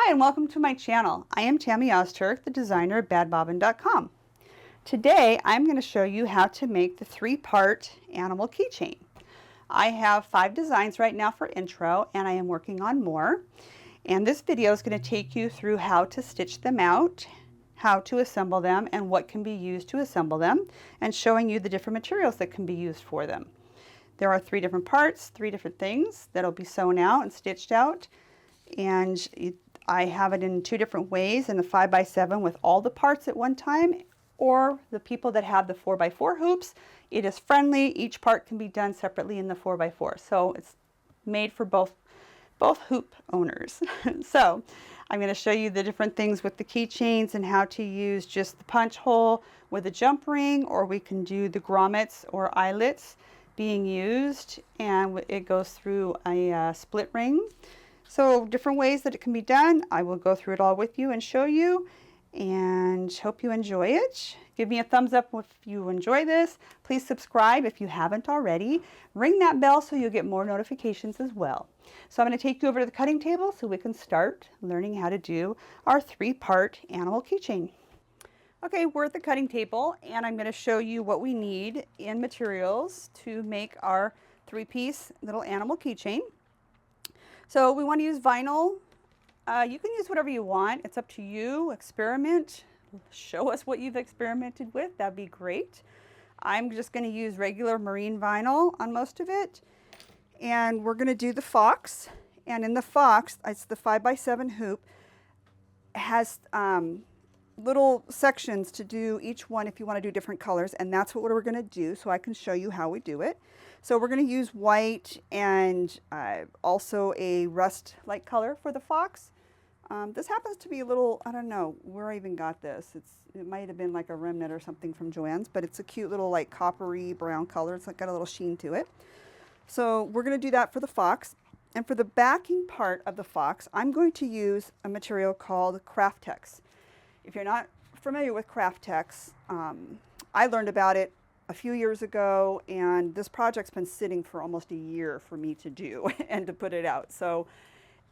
Hi and welcome to my channel. I am Tammy Ozturk, the designer of badbobbin.com. Today I'm going to show you how to make the three-part animal keychain. I have 5 designs right now for intro and I am working on more. And this video is going to take you through how to stitch them out, how to assemble them, and what can be used to assemble them, and showing you the different materials that can be used for them. There are 3 different parts, 3 different things that'll be sewn out and stitched out. And I have it in 2 different ways, in the 5x7 with all the parts at one time, or the people that have the 4x4 hoops. It is friendly. Each part can be done separately in the 4x4. So it's made for both hoop owners. So I'm going to show you the different things with the keychains and how to use just the punch hole with a jump ring, or we can do the grommets or eyelets being used, and it goes through a split ring. So different ways that it can be done. I will go through it all with you and show you, and hope you enjoy it. Give me a thumbs up if you enjoy this. Please subscribe if you haven't already. Ring that bell so you'll get more notifications as well. So I'm going to take you over to the cutting table so we can start learning how to do our 3-part animal keychain. Okay, we're at the cutting table and I'm going to show you what we need in materials to make our 3-piece little animal keychain. So we want to use vinyl. You can use whatever you want. It's up to you. Experiment. Show us what you've experimented with. That'd be great. I'm just going to use regular marine vinyl on most of it. And we're going to do the fox. And in the fox, it's the 5x7 hoop. It has little sections to do each one if you want to do different colors. And that's what we're going to do, so I can show you how we do it. So we're going to use white and also a rust-like color for the fox. This happens to be a little, I don't know where I even got this. It might have been like a remnant or something from Joann's, but it's a cute little like coppery brown color. It's like got a little sheen to it. So we're going to do that for the fox. And for the backing part of the fox, I'm going to use a material called Craftex. If you're not familiar with Craftex, I learned about it a few years ago, and this project's been sitting for almost a year for me to do and to put it out. So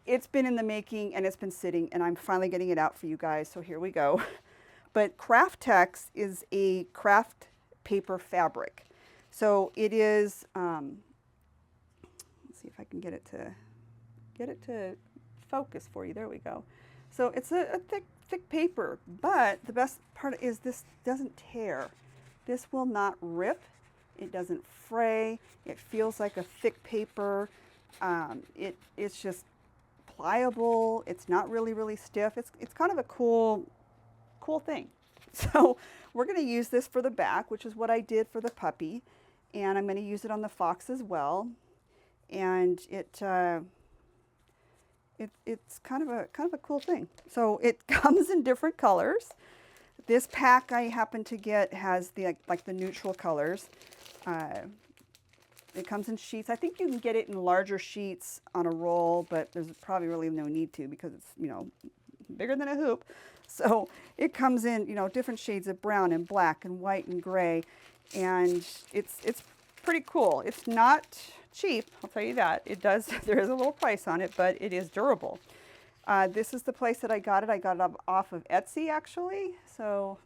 it's been in the making and it's been sitting, and I'm finally getting it out for you guys. So here we go. But Craftex is a craft paper fabric. So it is, let's see if I can get it to focus for you. There we go. So it's a thick paper, but the best part is this doesn't tear. This will not rip. It doesn't fray. It feels like a thick paper. It's just pliable. It's not really stiff. It's kind of a cool thing. So we're going to use this for the back, which is what I did for the puppy, and I'm going to use it on the fox as well. And it's kind of a cool thing. So it comes in different colors. This pack I happen to get has the like the neutral colors. It comes in sheets. I think you can get it in larger sheets on a roll, but there's probably really no need to because it's, you know, bigger than a hoop. So it comes in, you know, different shades of brown and black and white and gray, and it's pretty cool. It's not cheap, I'll tell you that. It does, there is a little price on it, but it is durable. This is the place that I got it. I got it off of Etsy, actually. So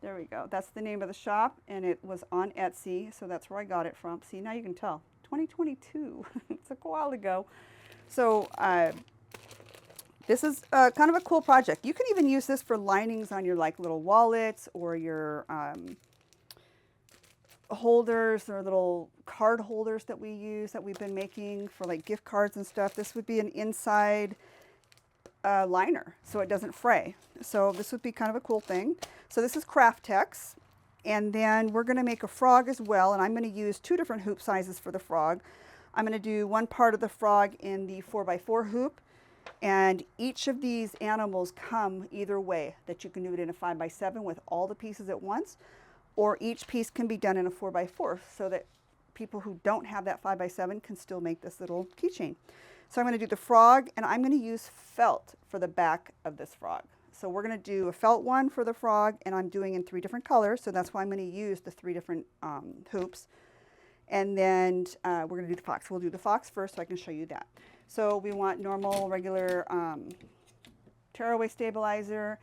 there we go. That's the name of the shop, and it was on Etsy, so that's where I got it from. See, now you can tell. 2022. It's a while ago. So this is kind of a cool project. You can even use this for linings on your like little wallets or your holders or little card holders that we use, that we've been making for like gift cards and stuff. This would be an inside liner, so it doesn't fray. So this would be kind of a cool thing. So this is Craftex, and then we're going to make a frog as well, and I'm going to use 2 different hoop sizes for the frog. I'm going to do one part of the frog in the 4x4 hoop, and each of these animals come either way, that you can do it in a 5x7 with all the pieces at once, or each piece can be done in a 4x4, so that people who don't have that 5x7 can still make this little keychain. So I'm going to do the frog, and I'm going to use felt for the back of this frog. So we're going to do a felt one for the frog, and I'm doing in 3 different colors, so that's why I'm going to use the 3 different hoops. And then we're going to do the fox. We'll do the fox first so I can show you that. So we want normal, regular tearaway stabilizer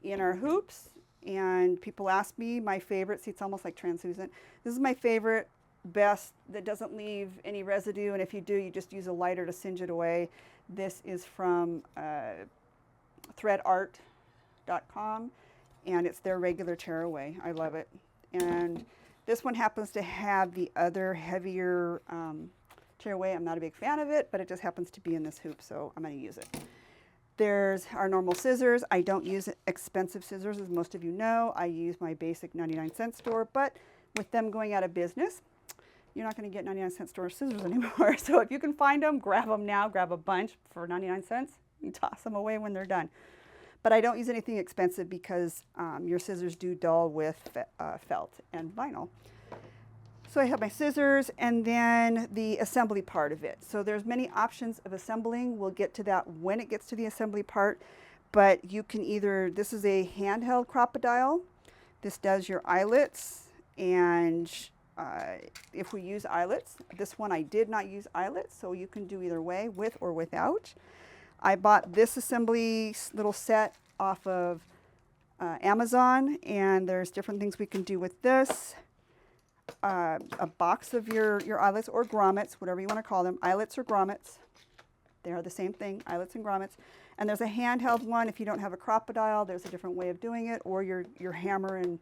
in our hoops. And people ask me my favorite, see it's almost like translucent. This is my favorite, best, that doesn't leave any residue, and if you do, you just use a lighter to singe it away. This is from threadart.com, and it's their regular tearaway. I love it. And this one happens to have the other heavier tearaway. I'm not a big fan of it, but it just happens to be in this hoop, so I'm going to use it. There's our normal scissors. I don't use expensive scissors, as most of you know. I use my basic 99-cent store, but with them going out of business, you're not going to get 99-cent store scissors anymore. So if you can find them, grab them now. Grab a bunch for 99 cents. You toss them away when they're done. But I don't use anything expensive because your scissors do dull with felt and vinyl. So I have my scissors and then the assembly part of it. So there's many options of assembling. We'll get to that when it gets to the assembly part. But you can either, this is a handheld crocodile. This does your eyelets. And if we use eyelets, this one I did not use eyelets. So you can do either way, with or without. I bought this assembly little set off of Amazon. And there's different things we can do with this. A box of your eyelets or grommets, whatever you want to call them, eyelets or grommets. They are the same thing, eyelets and grommets. And there's a handheld one. If you don't have a crocodile, there's a different way of doing it, or your hammer and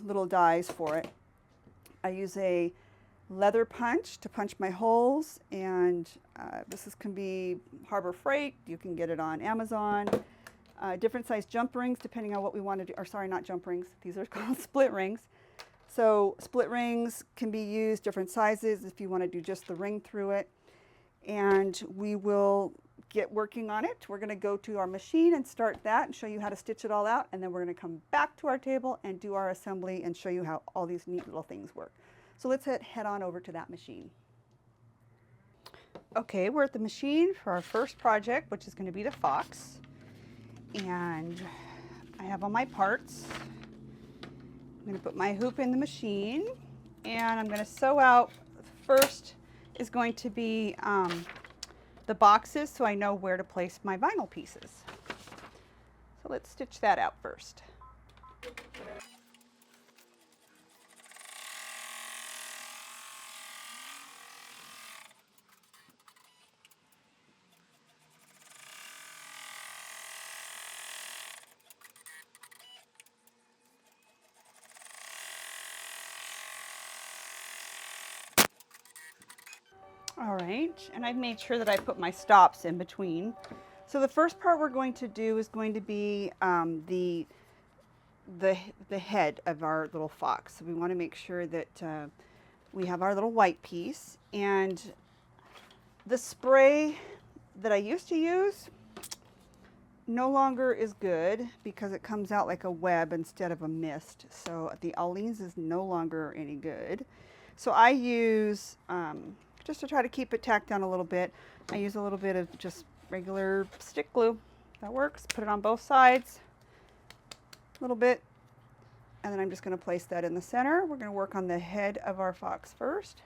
little dies for it. I use a leather punch to punch my holes, and this can be Harbor Freight. You can get it on Amazon. Different size jump rings, depending on what we want to do. Or sorry, not jump rings. These are called split rings. So split rings can be used different sizes if you want to do just the ring through it. And we will get working on it. We're going to go to our machine and start that and show you how to stitch it all out. And then we're going to come back to our table and do our assembly and show you how all these neat little things work. So let's head on over to that machine. Okay, we're at the machine for our first project, which is going to be the fox. And I have all my parts. I'm going to put my hoop in the machine, and I'm going to sew out. First is going to be the boxes, so I know where to place my vinyl pieces. So let's stitch that out first. All right, and I've made sure that I put my stops in between. So the first part we're going to do is going to be the head of our little fox. So we want to make sure that we have our little white piece, and the spray that I used to use no longer is good because it comes out like a web instead of a mist. So the Aleene's is no longer any good. So I use, just to try to keep it tacked down a little bit, I use a little bit of just regular stick glue. That works. Put it on both sides, a little bit, and then I'm just going to place that in the center. We're going to work on the head of our fox first,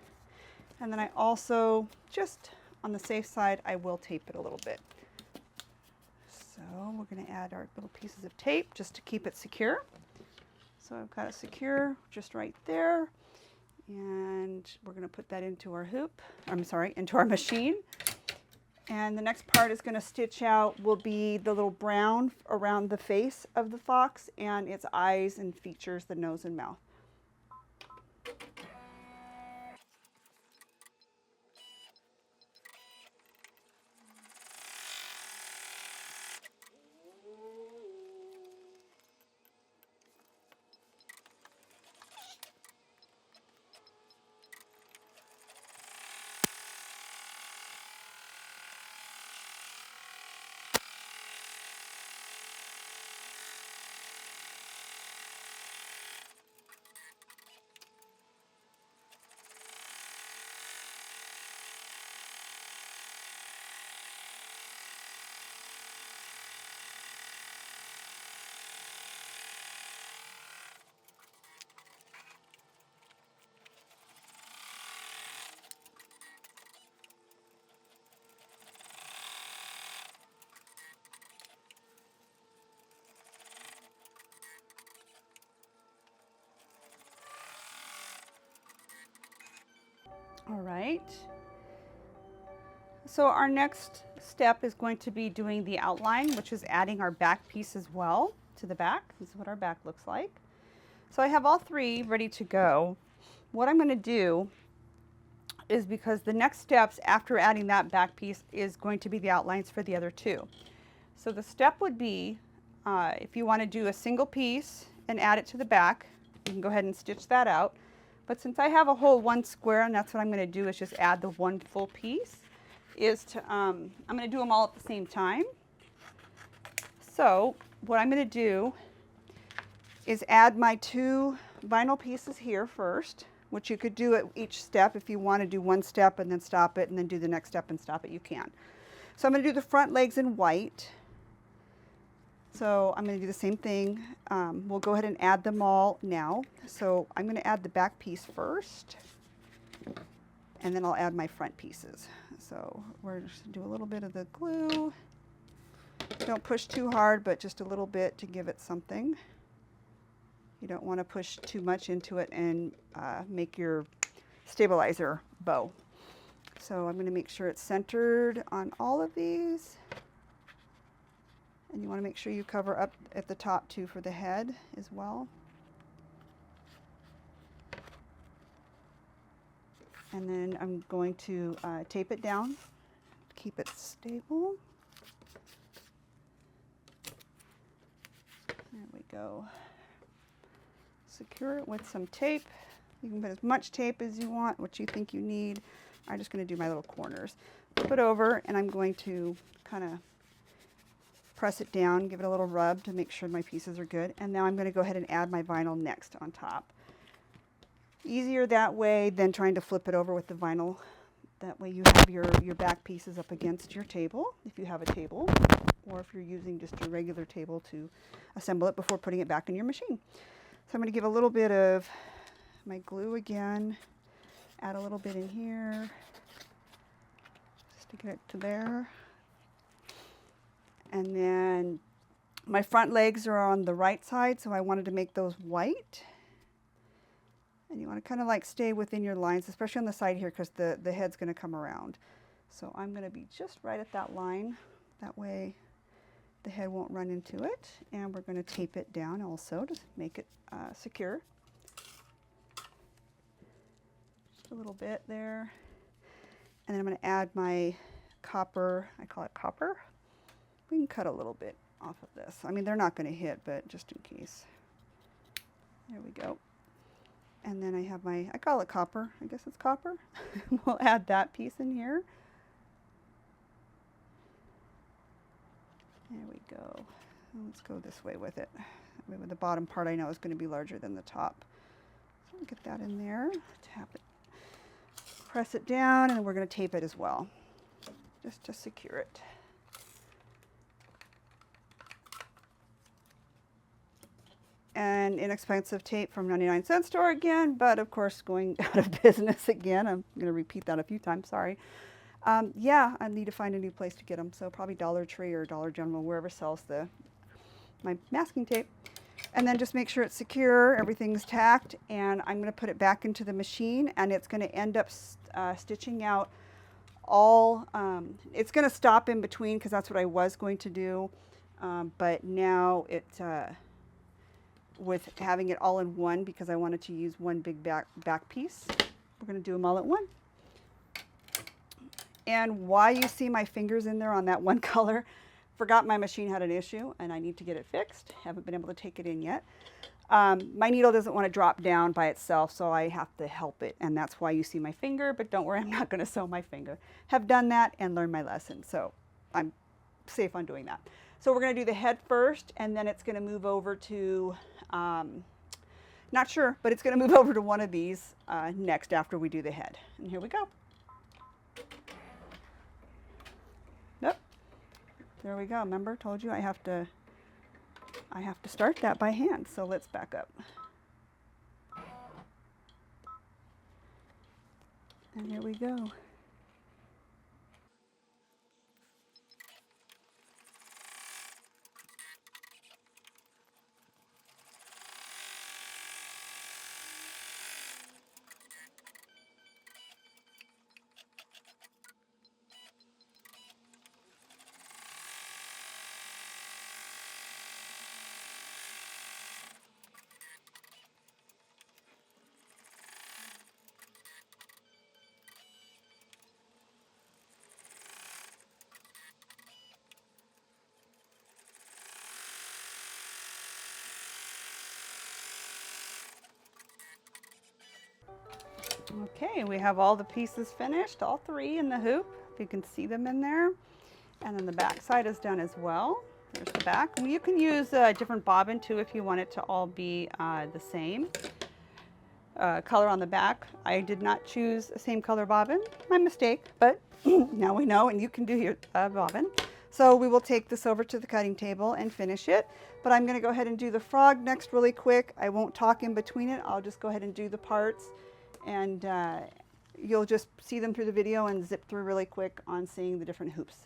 and then I also, just on the safe side, I will tape it a little bit. So we're going to add our little pieces of tape just to keep it secure. So I've got it secure just right there. And we're going to put that into our hoop, into our machine. And the next part is going to stitch out will be the little brown around the face of the fox and its eyes and features, the nose and mouth. right. So our next step is going to be doing the outline, which is adding our back piece as well to the back. This is what our back looks like. So I have all three ready to go. What I'm going to do is, because the next steps after adding that back piece is going to be the outlines for the other two. So the step would be, if you want to do a single piece and add it to the back, you can go ahead and stitch that out. But since I have a whole one square, and that's what I'm going to do, is just add the one full piece, I'm going to do them all at the same time. So what I'm going to do is add my two vinyl pieces here first, which you could do at each step. If you want to do one step and then stop it and then do the next step and stop it, you can. So I'm going to do the front legs in white. So I'm going to do the same thing. We'll go ahead and add them all now. So I'm going to add the back piece first, and then I'll add my front pieces. So we're just going to do a little bit of the glue. Don't push too hard, but just a little bit to give it something. You don't want to push too much into it and make your stabilizer bow. So I'm going to make sure it's centered on all of these. And you want to make sure you cover up at the top too for the head as well. And then I'm going to tape it down to keep it stable. There we go. Secure it with some tape. You can put as much tape as you want, what you think you need. I'm just going to do my little corners. Flip it over, and I'm going to kind of press it down, give it a little rub to make sure my pieces are good. And now I'm going to go ahead and add my vinyl next on top. Easier that way than trying to flip it over with the vinyl. That way you have your back pieces up against your table, if you have a table, or if you're using just your regular table to assemble it before putting it back in your machine. So I'm going to give a little bit of my glue again, add a little bit in here, just to get it to there. And then my front legs are on the right side, so I wanted to make those white. And you want to kind of like stay within your lines, especially on the side here, because the head's going to come around. So I'm going to be just right at that line. That way the head won't run into it. And we're going to tape it down also to make it secure. Just a little bit there. And then I'm going to add my copper, I call it copper. We can cut a little bit off of this. I mean, they're not going to hit, but just in case. There we go. And then I have my, I call it copper. I guess it's copper. We'll add that piece in here. There we go. Let's go this way with it. With the bottom part I know is going to be larger than the top. So get that in there. Tap it. Press it down, and then we're going to tape it as well, just to secure it. And inexpensive tape from 99-cent store again, but of course going out of business again. I'm going to repeat that a few times, sorry. Yeah, I need to find a new place to get them, so probably Dollar Tree or Dollar General, wherever sells my masking tape. And then just make sure it's secure, everything's tacked, and I'm going to put it back into the machine, and it's going to end up stitching out all, it's going to stop in between because that's what I was going to do, but now it's, with having it all in one, because I wanted to use one big back piece, we're going to do them all at once. And why you see my fingers in there on that one color, forgot my machine had an issue and I need to get it fixed. Haven't been able to take it in yet. My needle doesn't want to drop down by itself, so I have to help it, and that's why you see my finger, but don't worry, I'm not going to sew my finger. Have done that and learned my lesson, so I'm safe on doing that. So we're going to do the head first, and then it's going to move over to, not sure, but it's going to move over to one of these next after we do the head. And here we go. Yep. There we go. Remember, told you I have to start that by hand. So let's back up. And here we go. Okay, we have all the pieces finished, all three in the hoop. If you can see them in there. And then the back side is done as well. There's the back. And you can use a different bobbin too if you want it to all be the same color on the back. I did not choose the same color bobbin. My mistake, but now we know, and you can do your bobbin. So we will take this over to the cutting table and finish it. But I'm going to go ahead and do the frog next really quick. I won't talk in between it. I'll just go ahead and do the parts, and you'll just see them through the video and zip through really quick on seeing the different hoops.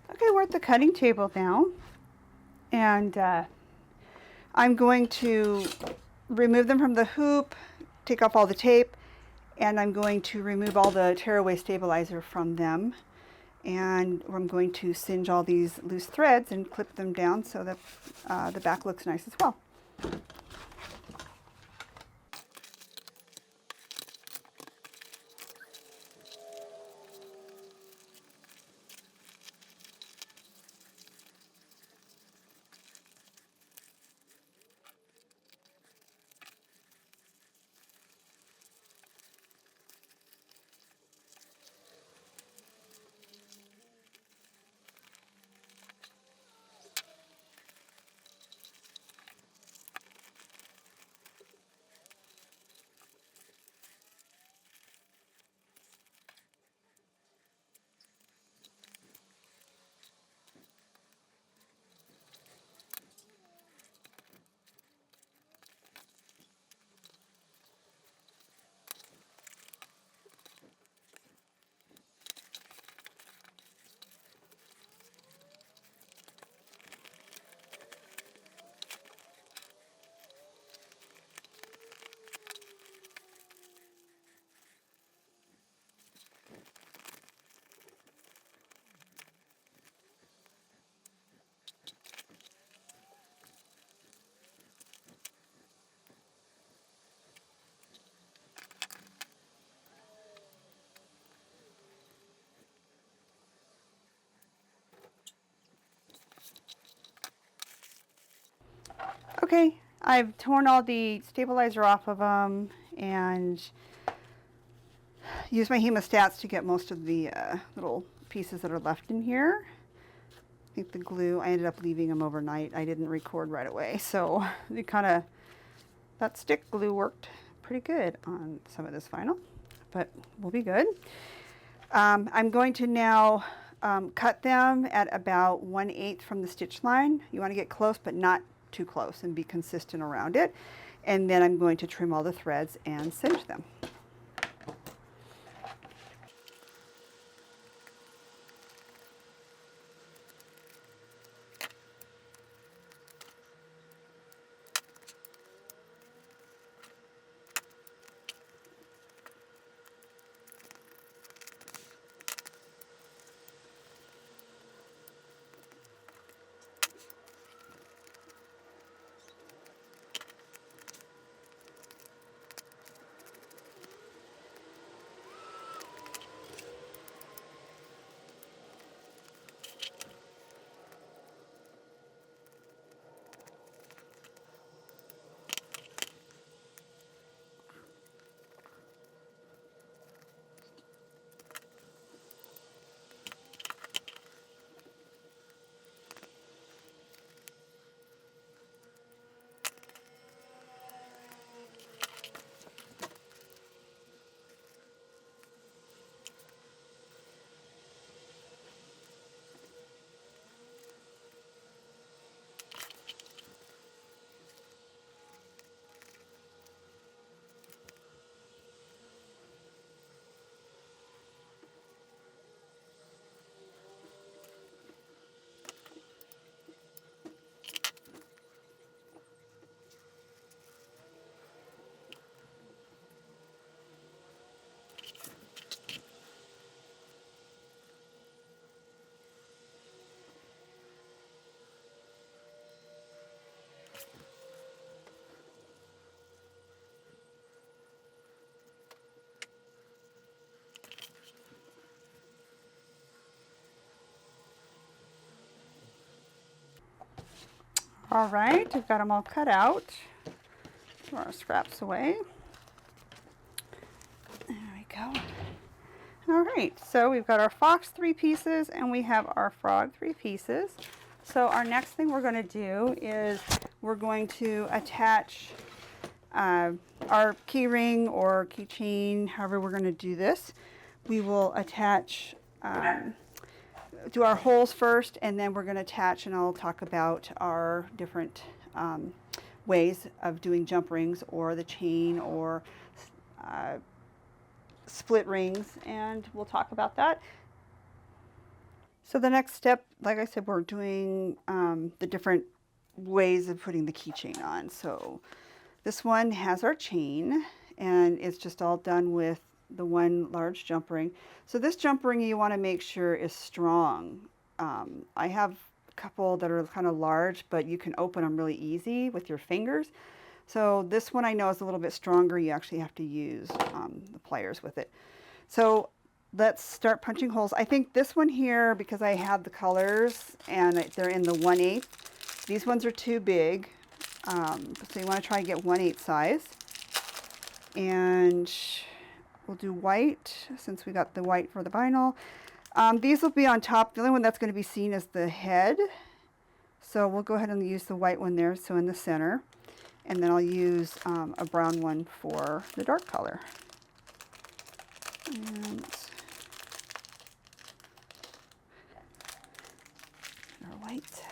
Okay, we're at the cutting table now, and I'm going to remove them from the hoop, take off all the tape, and I'm going to remove all the tearaway stabilizer from them. And I'm going to singe all these loose threads and clip them down so that the back looks nice as well. Okay, I've torn all the stabilizer off of them and used my hemostats to get most of the little pieces that are left in here. I think the glue, I ended up leaving them overnight. I didn't record right away, so that stick glue worked pretty good on some of this vinyl, but we'll be good. I'm going to now cut them at about 1/8 from the stitch line. You want to get close, but not too close, and be consistent around it. And then I'm going to trim all the threads and singe them. All right, I've got them all cut out. Throw our scraps away. There we go. All right, so we've got our fox 3 pieces and we have our frog 3 pieces. So our next thing we're going to do is we're going to attach our key ring or keychain, however we're going to do this. We will attach, do our holes first, and then we're going to attach, and I'll talk about our different ways of doing jump rings or the chain or split rings, and we'll talk about that. So the next step, like I said, we're doing the different ways of putting the keychain on. So this one has our chain, and it's just all done with the one large jump ring. So this jump ring you want to make sure is strong. I have a couple that are kind of large, but you can open them really easy with your fingers. So this one I know is a little bit stronger. You actually have to use the pliers with it. So let's start punching holes. I think this one here, because I have the colors and they're in the 1/8, these ones are too big. So you want to try and get 1/8 size. And we'll do white, since we got the white for the vinyl. These will be on top. The only one that's going to be seen is the head. So we'll go ahead and use the white one there, so in the center. And then I'll use a brown one for the dark color. And our white.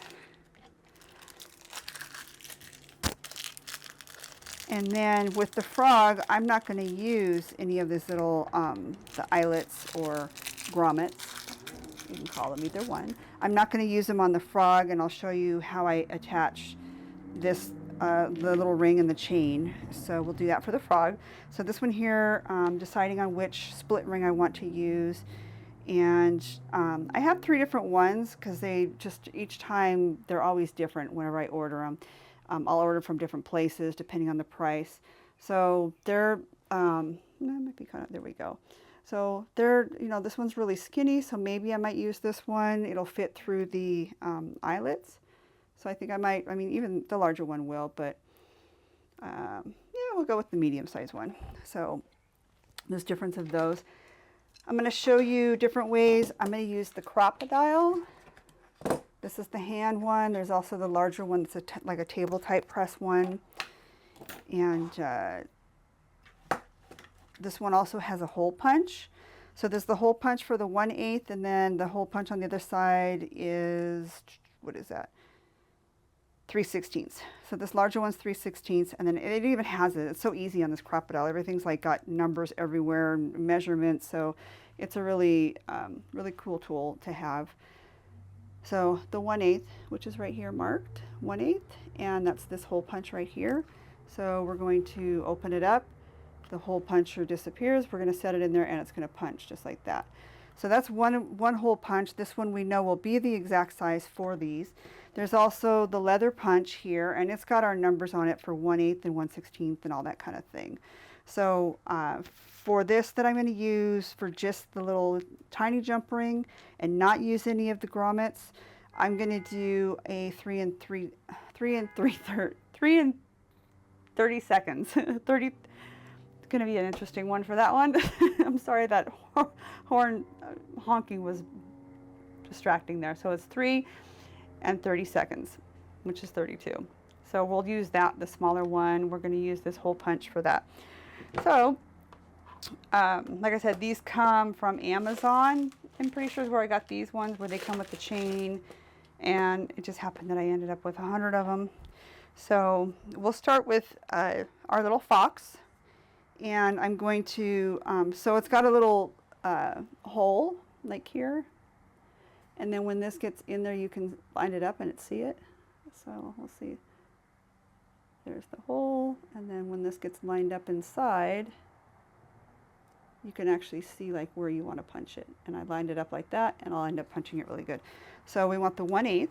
And then with the frog, I'm not going to use any of these little, the eyelets or grommets. You can call them either one. I'm not going to use them on the frog, and I'll show you how I attach this, the little ring and the chain. So we'll do that for the frog. So this one here, deciding on which split ring I want to use. And I have 3 different ones because they just, each time, they're always different whenever I order them. I'll order from different places depending on the price. So they're, that might be kind of, there we go. So they're, you know, this one's really skinny, so maybe I might use this one. It'll fit through the eyelets. So I think I might, I mean, even the larger one will, but yeah, we'll go with the medium size one. So there's difference of those. I'm going to show you different ways. I'm going to use the crocodile. This is the hand one. There's also the larger one that's like a table type press one. And this one also has a hole punch. So there's the hole punch for the 1/8, and then the hole punch on the other side is, what is that? 3/16. So this larger one's 3/16, and then it even has it. It's so easy on this crocodile. Everything's like got numbers everywhere, measurements. So it's a really, really cool tool to have. So the 1/8, which is right here marked, 1/8, and that's this hole punch right here. So we're going to open it up. The hole puncher disappears. We're going to set it in there, and it's going to punch just like that. So that's one hole punch. This one we know will be the exact size for these. There's also the leather punch here, and it's got our numbers on it for 1/8 and 1/16 and all that kind of thing. So for this that I'm going to use for just the little tiny jump ring and not use any of the grommets, I'm going to do a 3 and 30 seconds. 30. It's going to be an interesting one for that one. I'm sorry that horn honking was distracting there. So it's 3 and 30 seconds, which is 32. So we'll use that, the smaller one. We're going to use this hole punch for that. So, like I said, these come from Amazon. I'm pretty sure is where I got these ones, where they come with the chain. And it just happened that I ended up with 100 of them. So we'll start with our little fox. And I'm going to, so it's got a little hole, like here. And then when this gets in there, you can line it up and see it. So we'll see. There's the hole. And then when this gets lined up inside, you can actually see like where you want to punch it. And I lined it up like that, and I'll end up punching it really good. So we want the 1/8.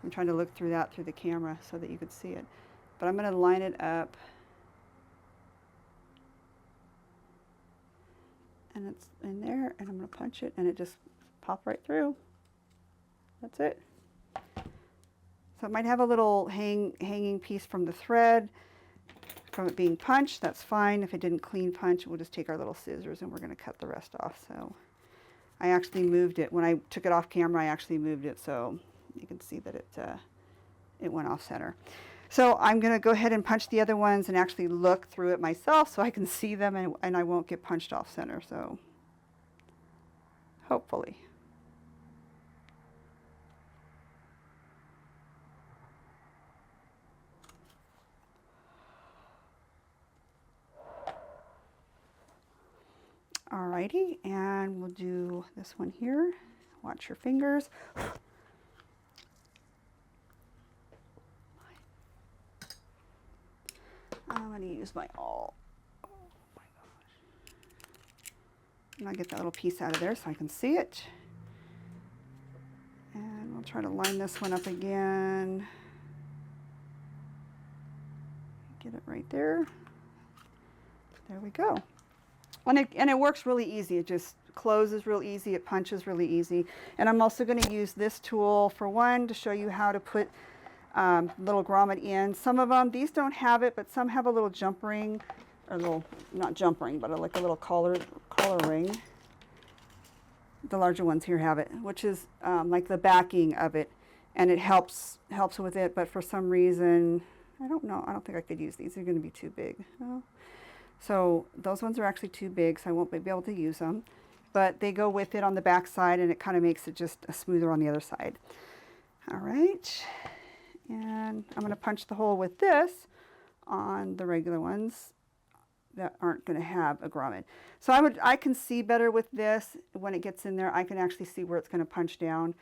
I'm trying to look through that through the camera so that you could see it. But I'm going to line it up. And it's in there, and I'm going to punch it, and it just pop right through. That's it. So it might have a little hanging piece from the thread, from it being punched. That's fine. If it didn't clean punch, we'll just take our little scissors, and we're going to cut the rest off. So I actually moved it. When I took it off camera, I actually moved it, so you can see that it went off center. So I'm going to go ahead and punch the other ones and actually look through it myself so I can see them, and I won't get punched off center. So hopefully. Alrighty, and we'll do this one here. Watch your fingers. I'm going to use my awl. Oh my gosh. And I'll get that little piece out of there so I can see it. And we'll try to line this one up again. Get it right there. There we go. And it works really easy. It just closes real easy. It punches really easy. And I'm also going to use this tool for one to show you how to put little grommet in. Some of them, these don't have it, but some have a little jump ring, or a little, not jump ring, but like a little collar ring. The larger ones here have it, which is like the backing of it, and it helps with it. But for some reason, I don't know. I don't think I could use these. They're going to be too big. Oh. So those ones are actually too big, so I won't be able to use them. But they go with it on the back side, and it kind of makes it just smoother on the other side. All right. And I'm going to punch the hole with this on the regular ones that aren't going to have a grommet. So I can see better with this. When it gets in there, I can actually see where it's going to punch down.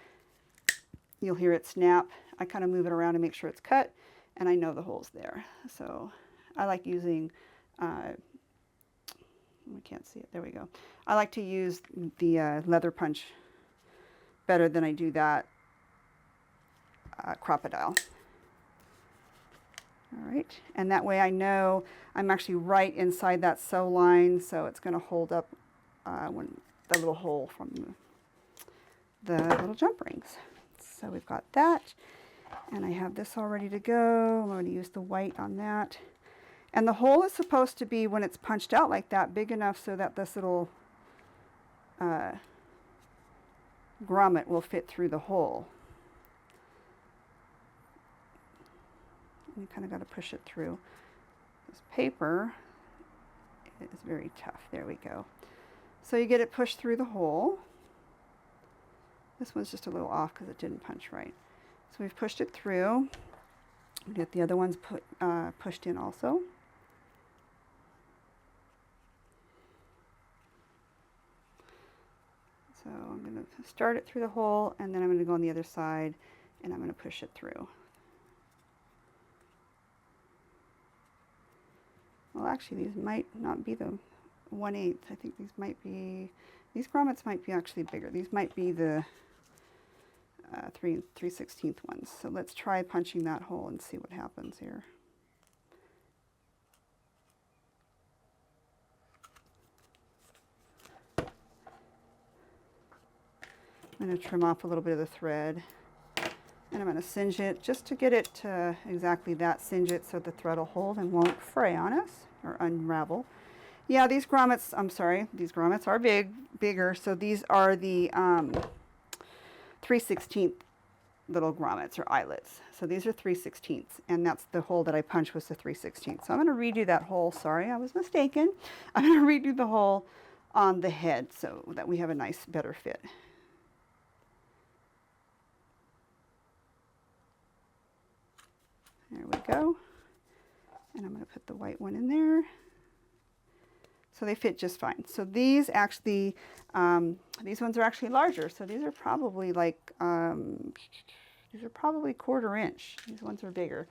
You'll hear it snap. I kind of move it around to make sure it's cut, and I know the hole's there. So I like using, we can't see it. There we go. I like to use the leather punch better than I do that crocodile. All right, and that way I know I'm actually right inside that sew line, so it's going to hold up when the little hole from the little jump rings. So we've got that. And I have this all ready to go. I'm going to use the white on that. And the hole is supposed to be, when it's punched out like that, big enough so that this little grommet will fit through the hole. You kind of got to push it through. This paper is very tough. There we go. So you get it pushed through the hole. This one's just a little off because it didn't punch right. So we've pushed it through. We get the other ones pushed in also. So I'm going to start it through the hole, and then I'm going to go on the other side, and I'm going to push it through. Well, actually, these might not be the 1/8. I think these might be, these grommets might be actually bigger. These might be the 3/16 ones. So let's try punching that hole and see what happens here. I'm going to trim off a little bit of the thread, and I'm going to singe it just to get it to exactly that, singe it so the thread will hold and won't fray on us or unravel. Yeah, these grommets, I'm sorry, these grommets are bigger, so these are the 3/16 little grommets or eyelets. So these are 3/16, and that's the hole that I punched was the 3/16. So I'm going to redo that hole. Sorry, I was mistaken. I'm going to redo the hole on the head so that we have a nice, better fit. There we go. And I'm going to put the white one in there. So they fit just fine. So these actually, these ones are actually larger. So these are probably like, these are probably 1/4 inch. These ones are bigger.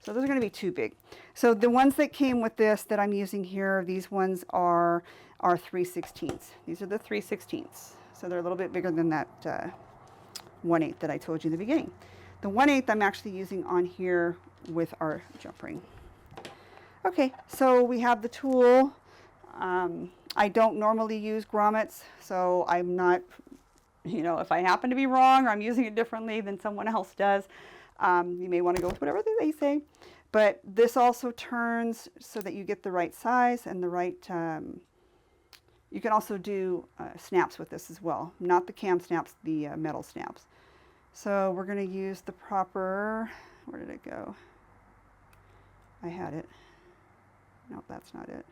So those are going to be too big. So the ones that came with this that I'm using here, these ones are 3/16. These are the 3/16. So they're a little bit bigger than that 1/8 that I told you in the beginning. The 1/8 I'm actually using on here with our jump ring. Okay, so we have the tool. I don't normally use grommets, so I'm not, you know, if I happen to be wrong or I'm using it differently than someone else does, you may want to go with whatever they say. But this also turns so that you get the right size and the right, you can also do snaps with this as well. Not the cam snaps, the metal snaps. So we're going to use the proper, where did it go? I had it. Nope, that's not it.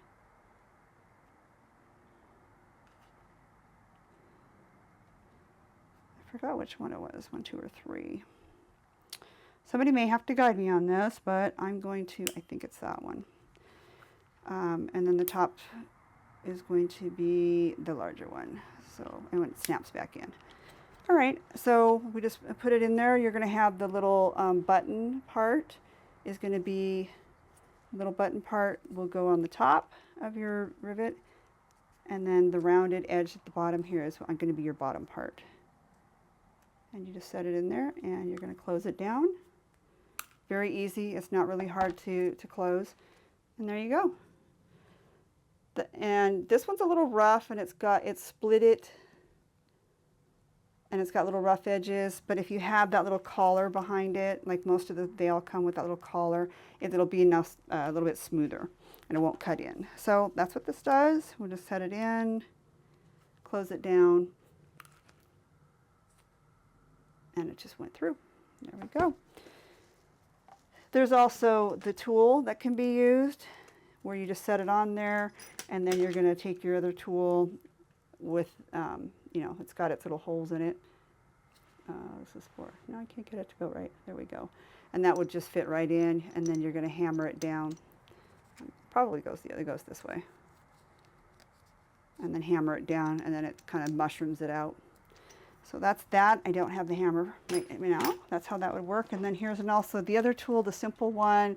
I forgot which one it was, 1, 2, or 3. Somebody may have to guide me on this, but I'm going to, I think it's that one. And then the top is going to be the larger one. So, and when it snaps back in. All right, so we just put it in there. You're going to have the little button part is going to be, little button part will go on the top of your rivet, and then the rounded edge at the bottom here is going to be your bottom part. And you just set it in there, and you're going to close it down. Very easy. It's not really hard to close. And there you go. And this one's a little rough, and it's split it, and it's got little rough edges. But if you have that little collar behind it, like most of they all come with that little collar, it'll be enough, a little bit smoother, and it won't cut in. So that's what this does. We'll just set it in, close it down, and it just went through. There we go. There's also the tool that can be used where you just set it on there, and then you're going to take your other tool with, you know, it's got its little holes in it. This is for, no, I can't get it to go right. There we go. And that would just fit right in, and then you're going to hammer it down. Probably goes the other, goes this way. And then hammer it down, and then it kind of mushrooms it out. So that's that. I don't have the hammer right now. That's how that would work. And then here's also the other tool, the simple one.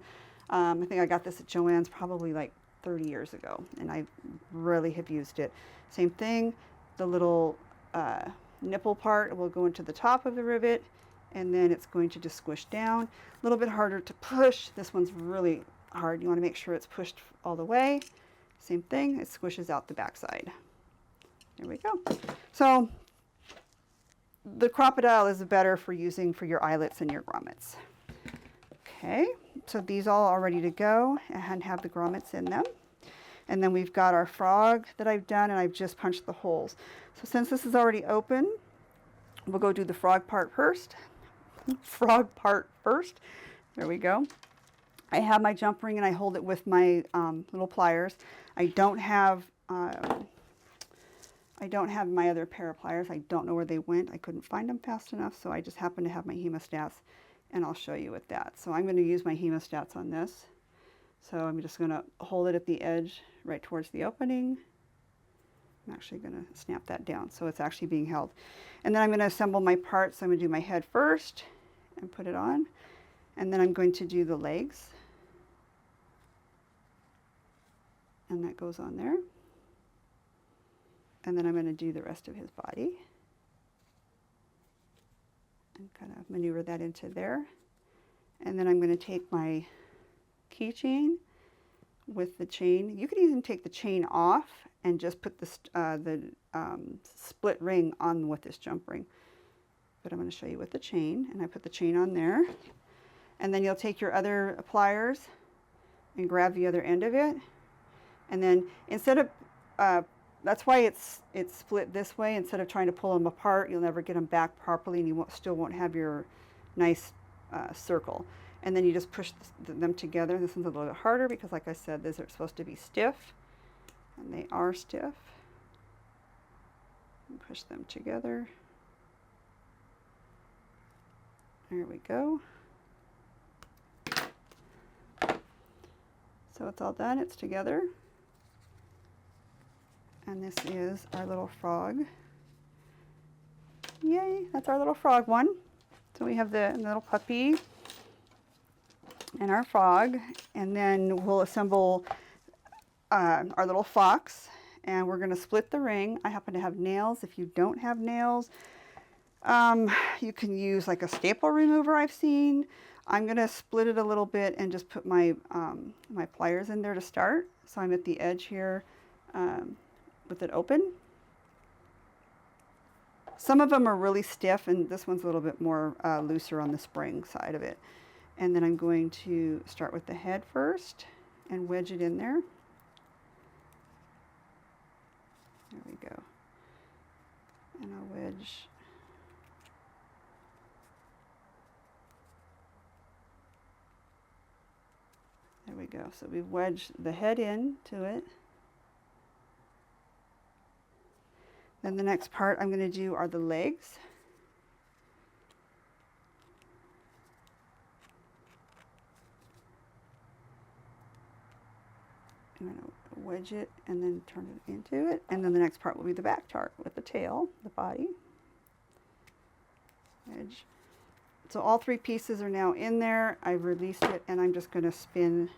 I think I got this at Joann's probably like 30 years ago, and I really have used it. Same thing, the little nipple part will go into the top of the rivet, and then it's going to just squish down. A little bit harder to push. This one's really hard. You want to make sure it's pushed all the way. Same thing, it squishes out the backside. There we go. So the crocodile is better for using for your eyelets and your grommets. Okay, so these all are ready to go and have the grommets in them. And then we've got our frog that I've done, and I've just punched the holes. So since this is already open, we'll go do the frog part first. Frog part first. There we go. I have my jump ring and I hold it with my little pliers. I don't have my other pair of pliers. I don't know where they went. I couldn't find them fast enough, so I just happen to have my hemostats, and I'll show you with that. So I'm going to use my hemostats on this. So I'm just going to hold it at the edge right towards the opening. I'm actually going to snap that down so it's actually being held. And then I'm going to assemble my parts. So I'm going to do my head first and put it on. And then I'm going to do the legs. And that goes on there. And then I'm going to do the rest of his body. And kind of maneuver that into there. And then I'm going to take my keychain with the chain. You could even take the chain off and just put the split ring on with this jump ring. But I'm going to show you with the chain, and I put the chain on there. And then you'll take your other pliers and grab the other end of it. And then instead of, that's why it's split this way. Instead of trying to pull them apart, you'll never get them back properly, and you still won't have your nice circle. And then you just push them together. This one's a little bit harder because, like I said, these are supposed to be stiff. And they are stiff. And push them together. There we go. So it's all done. It's together. And this is our little frog. Yay, that's our little frog one. So we have the little puppy and our frog, and then we'll assemble our little fox, and we're going to split the ring. I happen to have nails. If you don't have nails, you can use like a staple remover I've seen. I'm going to split it a little bit and just put my my pliers in there to start. So I'm at the edge here with it open. Some of them are really stiff, and this one's a little bit more looser on the spring side of it. And then I'm going to start with the head first and wedge it in there. There we go. And I'll wedge. There we go. So we've wedged the head in to it. Then the next part I'm going to do are the legs. I'm going to wedge it and then turn it into it. And then the next part will be the back part with the tail, the body. Wedge. So all three pieces are now in there. I've released it, and I'm just going to spin.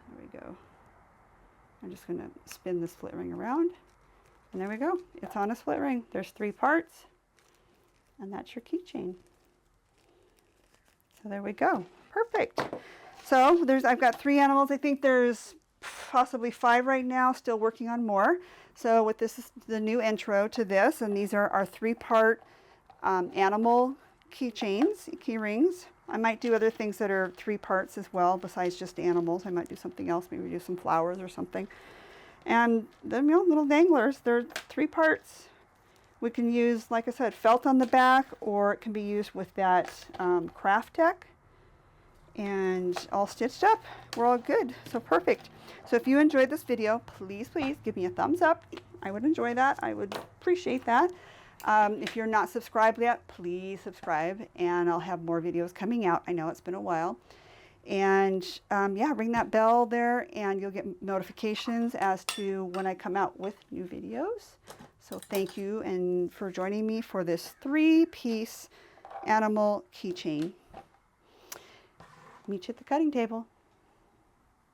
There we go. I'm just going to spin the split ring around. And there we go. It's on a split ring. There's 3 parts. And that's your keychain. So there we go. Perfect. So I've got 3 animals. I think there's possibly 5 right now, still working on more. So with this is the new intro to this, and these are our 3-part animal keychains, key rings. I might do other things that are 3 parts as well, besides just animals. I might do something else, maybe do some flowers or something. And the little danglers, they're 3 parts. We can use, like I said, felt on the back, or it can be used with that craft tech. And all stitched up, we're all good. So perfect. So if you enjoyed this video, please give me a thumbs up. I would enjoy that. I would appreciate that. If you're not subscribed yet, please subscribe, and I'll have more videos coming out. I know it's been a while. And yeah, ring that bell there, and you'll get notifications as to when I come out with new videos. So thank you and for joining me for this 3-piece animal keychain. Meet you at the cutting table.